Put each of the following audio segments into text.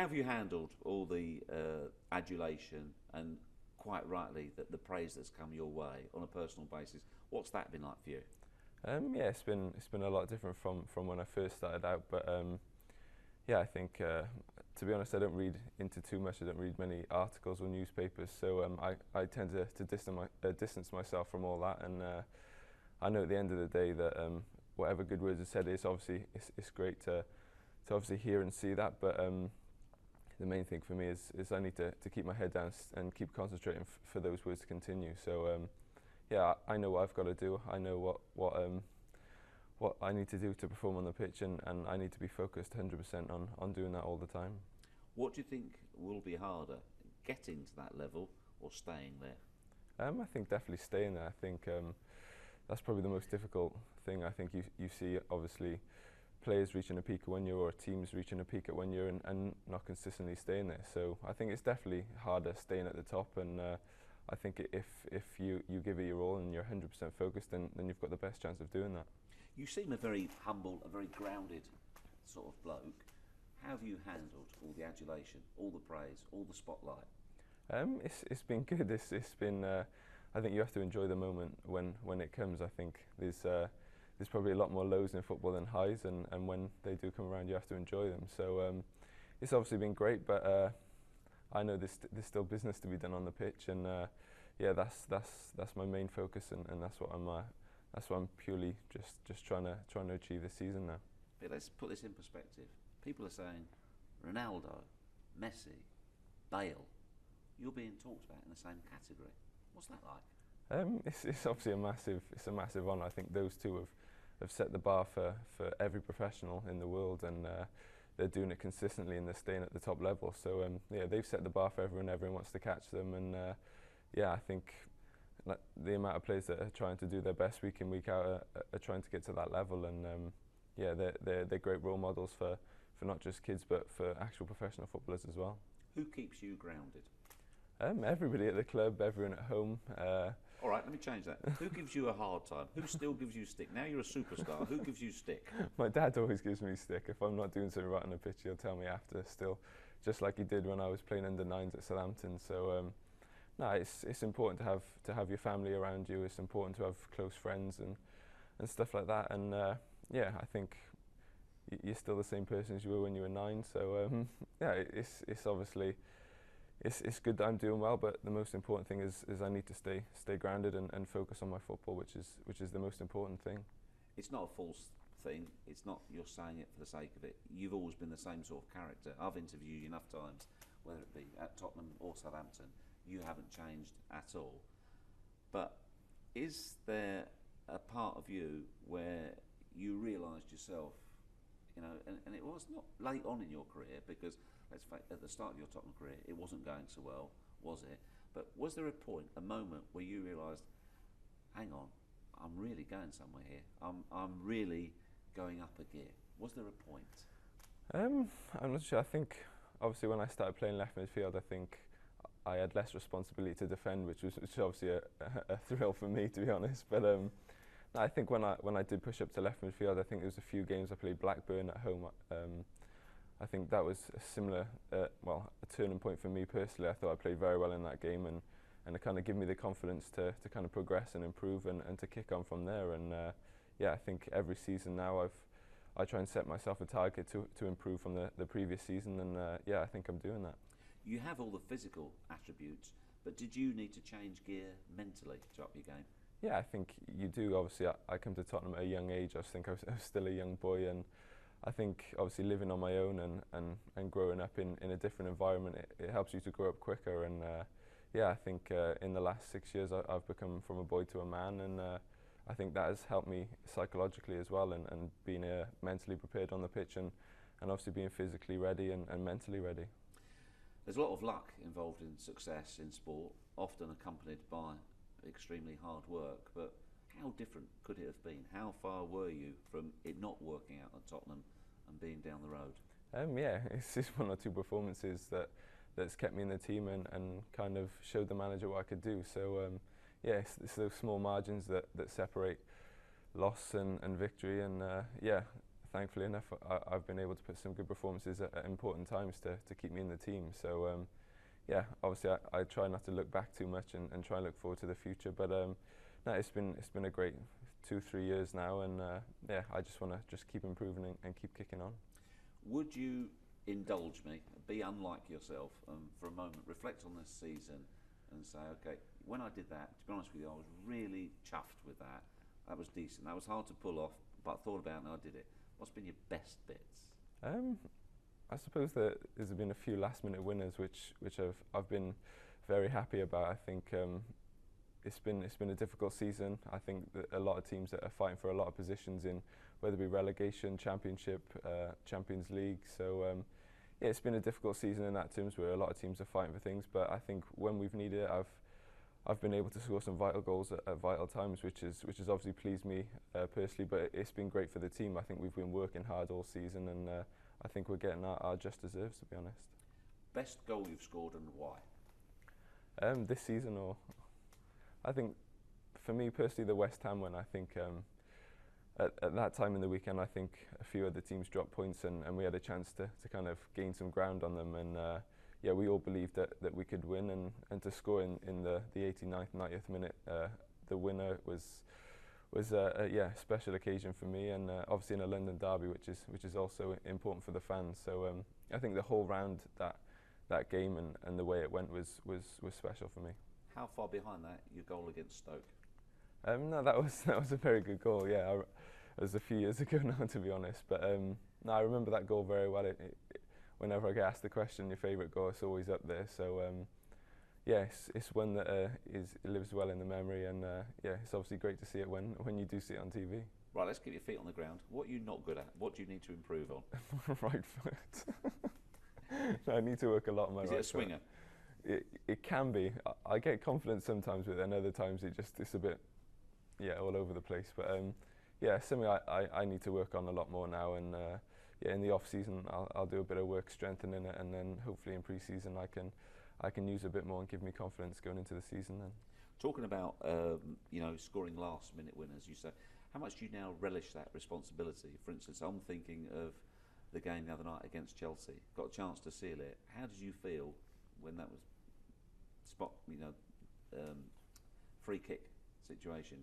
have you handled all the adulation and quite rightly the praise that's come your way on a personal basis? What's that been like for you? Yeah, it's been a lot different from when I first started out, but yeah, I think to be honest, I don't read into too much. I don't read many articles or newspapers, so I tend to distance myself from all that, and I know at the end of the day that whatever good words are said, it's great to obviously hear and see that, but the main thing for me is I need to keep my head down and keep concentrating for those words to continue. So yeah, I know what I've got to do. I know what I need to do to perform on the pitch, and I need to be focused 100% on doing that all the time. What do you think will be harder, getting to that level or staying there? I think definitely staying there. I think that's probably the most difficult thing. I think you see obviously players reaching a peak at 1 year or teams reaching a peak at 1 year and not consistently staying there. So I think it's definitely harder staying at the top, and I think if you give it your all and you're 100% focused, then you've got the best chance of doing that. You seem a very humble, a very grounded sort of bloke. How have you handled all the adulation, all the praise, all the spotlight? It's been good. It's been. I think you have to enjoy the moment when it comes. I think there's probably a lot more lows in football than highs, and when they do come around, you have to enjoy them. So it's obviously been great, but I know there's still business to be done on the pitch, and yeah, that's my main focus, and that's what I'm purely just trying to achieve this season now. But let's put this in perspective. People are saying Ronaldo, Messi, Bale. You're being talked about in the same category. What's that like? It's obviously a massive honour. I think those two have set the bar for every professional in the world, and they're doing it consistently, and they're staying at the top level. So yeah, they've set the bar for everyone. Everyone wants to catch them, and yeah, I think like, the amount of players that are trying to do their best week in week out are trying to get to that level, and yeah, they're great role models for not just kids but for actual professional footballers as well. Who keeps you grounded? Everybody at the club, everyone at home. All right, let me change that. Who gives you a hard time? Who still gives you stick? Now you're a superstar. Who gives you stick? My dad always gives me stick. If I'm not doing something right on the pitch, he'll tell me after still, just like he did when I was playing under nines at Southampton. So no, it's important to have your family around you. It's important to have close friends and stuff like that. And yeah, I think you're still the same person as you were when you were nine. So yeah, it's obviously. It's good that I'm doing well, but the most important thing is I need to stay grounded and focus on my football, which is the most important thing. It's not a false thing. It's not you're saying it for the sake of it. You've always been the same sort of character. I've interviewed you enough times, whether it be at Tottenham or Southampton. You haven't changed at all. But is there a part of you where you realised yourself, you know, and it was not late on in your career, because let's face, at the start of your Tottenham career, it wasn't going so well, was it? But was there a point, a moment where you realised, hang on, I'm really going somewhere here. I'm really going up a gear. Was there a point? I'm not sure. I think obviously when I started playing left midfield, I think I had less responsibility to defend, which was obviously a thrill for me, to be honest. But I think when I did push up to left midfield, I think there was a few games I played Blackburn at home. I think that was a similar, a turning point for me personally. I thought I played very well in that game, and it kind of gave me the confidence to kind of progress and improve and to kick on from there. And yeah, I think every season now I try and set myself a target to improve from the previous season, and yeah, I think I'm doing that. You have all the physical attributes, but did you need to change gear mentally to up your game? Yeah, I think you do. Obviously, I come to Tottenham at a young age. I was still a young boy, and I think obviously living on my own and growing up in a different environment, it helps you to grow up quicker. And yeah, I think in the last 6 years I've become from a boy to a man, and I think that has helped me psychologically as well, and being mentally prepared on the pitch, and obviously being physically ready and mentally ready. There's a lot of luck involved in success in sport, often accompanied by extremely hard work, but how different could it have been? How far were you from it not working out at Tottenham and being down the road? Yeah, it's just one or two performances that's kept me in the team and kind of showed the manager what I could do. So yeah, it's those small margins that separate loss and victory, and yeah, thankfully enough, I've been able to put some good performances at important times to keep me in the team. So yeah, obviously I try not to look back too much and try and look forward to the future. But no, it's been a great 2-3 years now, and yeah, I just want to just keep improving and keep kicking on. Would you indulge me, be unlike yourself, for a moment, reflect on this season and say, okay, when I did that, to be honest with you, I was really chuffed with that. That was decent. That was hard to pull off, but I thought about it and I did it. What's been your best bits? I suppose that there's been a few last-minute winners which I've been very happy about. I think it's been a difficult season. I think that a lot of teams that are fighting for a lot of positions in whether it be relegation, championship, Champions League. So yeah, it's been a difficult season in that terms where a lot of teams are fighting for things. But I think when we've needed it, I've been able to score some vital goals at vital times, which has obviously pleased me personally. But it's been great for the team. I think we've been working hard all season, and I think we're getting our just deserves, to be honest. Best goal you've scored and why? This season, or I think for me personally, the West Ham one. I think at that time in the weekend, I think a few other teams dropped points, and we had a chance to kind of gain some ground on them. And yeah, we all believed that we could win, and to score in the 89th, 90th minute, the winner was a special occasion for me, and obviously in a London derby, which is also important for the fans. So I think the whole round that game and the way it went was special for me. How far behind that your goal against Stoke? No, that was a very good goal. Yeah, it was a few years ago now, to be honest. But no, I remember that goal very well. Whenever I get asked the question, your favourite goal, it's always up there. So yeah, it's one that it lives well in the memory, and yeah, it's obviously great to see it when you do see it on TV. Right, let's get your feet on the ground. What are you not good at? What do you need to improve on? Right foot. I need to work a lot on my right foot. Is it a swinger? It can be. I get confidence sometimes with it, and other times it's a bit, yeah, all over the place. But yeah, something I need to work on a lot more now, and yeah, in the off season I'll do a bit of work strengthening it, and then hopefully in pre-season I can use a bit more and give me confidence going into the season. Then. Talking about scoring last minute winners, you say, how much do you now relish that responsibility? For instance, I'm thinking of the game the other night against Chelsea. Got a chance to seal it. How did you feel when that was free kick situation?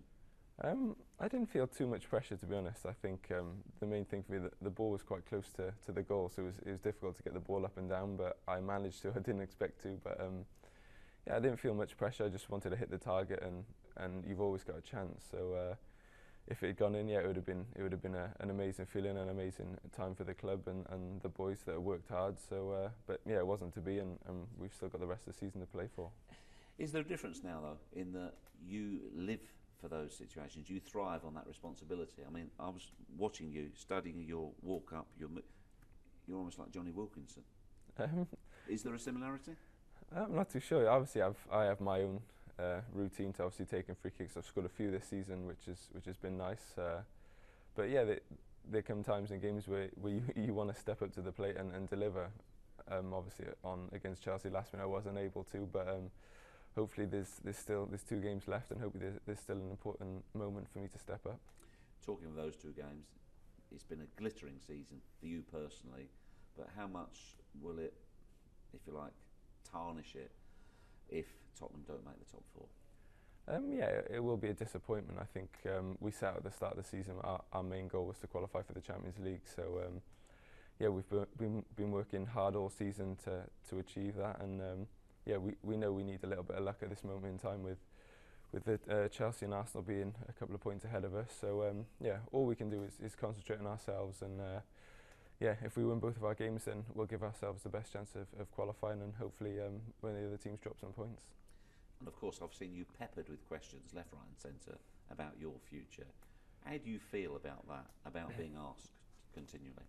I didn't feel too much pressure, to be honest. I think the main thing for me, the ball was quite close to the goal, so it was difficult to get the ball up and down, but I managed to. I didn't expect to, but yeah, I didn't feel much pressure. I just wanted to hit the target, and you've always got a chance. So if it had gone in, yeah, it would have been an amazing feeling, an amazing time for the club and the boys that have worked hard. So, but yeah, it wasn't to be, and we've still got the rest of the season to play for. Is there a difference now, though, in that you live for those situations? You thrive on that responsibility. I mean, I was watching you, studying your walk up. You're almost like Johnny Wilkinson. Is there a similarity? I'm not too sure. Obviously, I have my own routine to obviously taking free kicks. I've scored a few this season, which has been nice. But yeah, there come times in games where you want to step up to the plate and deliver. Obviously, against Chelsea last minute, I wasn't able to, but hopefully there's 2 games left, and hopefully there's still an important moment for me to step up. Talking of those 2 games, it's been a glittering season for you personally, but how much will it, if you like, tarnish it if Tottenham don't make the top 4? Yeah, it will be a disappointment. I think we set at the start of the season our main goal was to qualify for the Champions League. So yeah, we've been working hard all season to achieve that, and yeah, we know we need a little bit of luck at this moment in time with the Chelsea and Arsenal being a couple of points ahead of us. So yeah, all we can do is concentrate on ourselves, and yeah, if we win both of our games, then we'll give ourselves the best chance of qualifying, and hopefully when the other teams drop some points. And of course, I've seen you peppered with questions left, right and centre about your future. How do you feel about that, about being asked continually?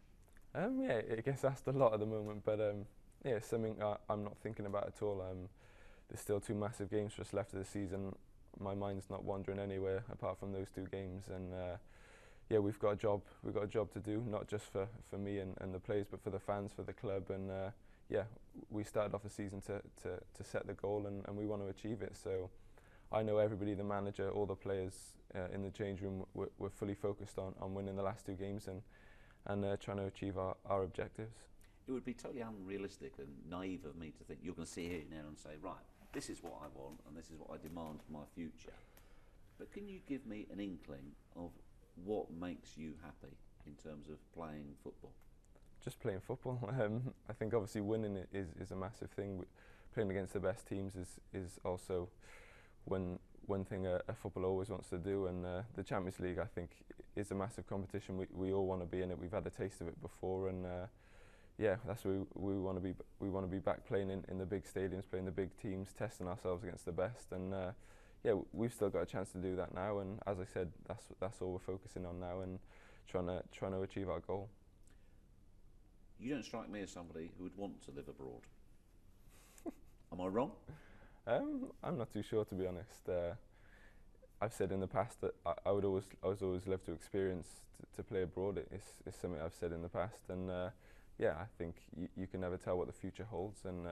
Yeah, it gets asked a lot at the moment, but yeah, it's something I'm not thinking about at all. There's still 2 massive games for us left of the season. My mind's not wandering anywhere apart from those 2 games, and yeah, we've got a job to do, not just for me and the players, but for the fans, for the club, and yeah, we started off the season to set the goal, and we want to achieve it. So I know everybody, the manager, all the players in the change room were fully focused on winning the last 2 games, and trying to achieve our objectives. It would be totally unrealistic and naive of me to think you're going to sit here now and say, right, this is what I want and this is what I demand for my future. But can you give me an inkling of what makes you happy in terms of playing football? Just playing football. I think obviously winning is a massive thing. Playing against the best teams is also one thing a footballer always wants to do, and the Champions League, I think, is a massive competition. We all want to be in it. We've had a taste of it before, and yeah, that's where we want to be. We want to be back playing in the big stadiums, playing the big teams, testing ourselves against the best, and yeah, we've still got a chance to do that now. And as I said, that's all we're focusing on now, and trying to achieve our goal. You don't strike me as somebody who would want to live abroad. Am I wrong? I'm not too sure, to be honest. I've said in the past that I would always love to experience to play abroad. It's something I've said in the past, and yeah, I think you can never tell what the future holds, and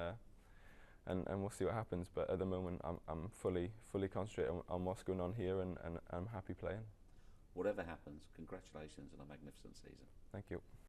we'll see what happens. But at the moment, I'm fully concentrated on what's going on here, and I'm happy playing. Whatever happens, congratulations on a magnificent season. Thank you.